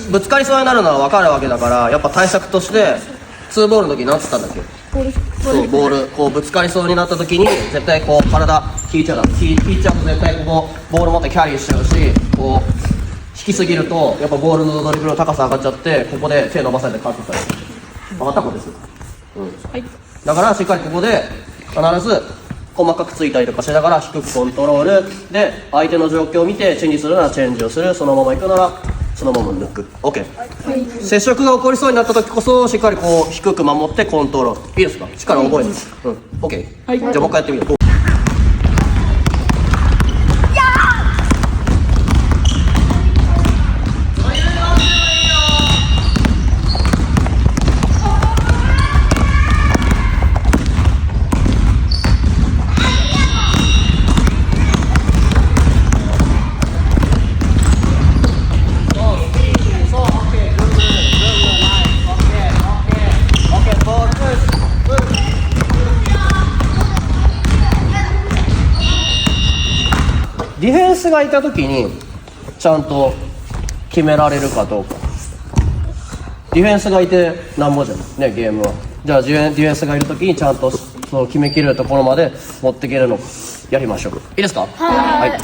ぶつかりそうになるのは分かるわけだから、やっぱ対策として2ボールの時何つったんだっけ。そうボールこうぶつかりそうになった時に絶対こう体引いちゃうと絶対ここボール持ってキャリーしちゃうし、こう引きすぎるとやっぱボールのドリブルの高さ上がっちゃって、ここで手伸ばされてカットされる。分かったことです、はい。だからしっかりここで必ず細かくついたりとかしながら低くコントロールで、相手の状況を見てチェンジするならチェンジをする、そのまま行くならそのまま抜く。 OK、接触が起こりそうになった時こそしっかりこう低く守ってコントロール。いいですか、力覚える。OK、じゃあもう一回やってみよう。ディフェンスがいた時にちゃんと決められるかどうか。ディフェンスがいてなんぼじゃんね、ゲームは。じゃあディフェンスがいる時にちゃんとその決めきれるところまで持っていけるのかやりましょう。いいですか。はい。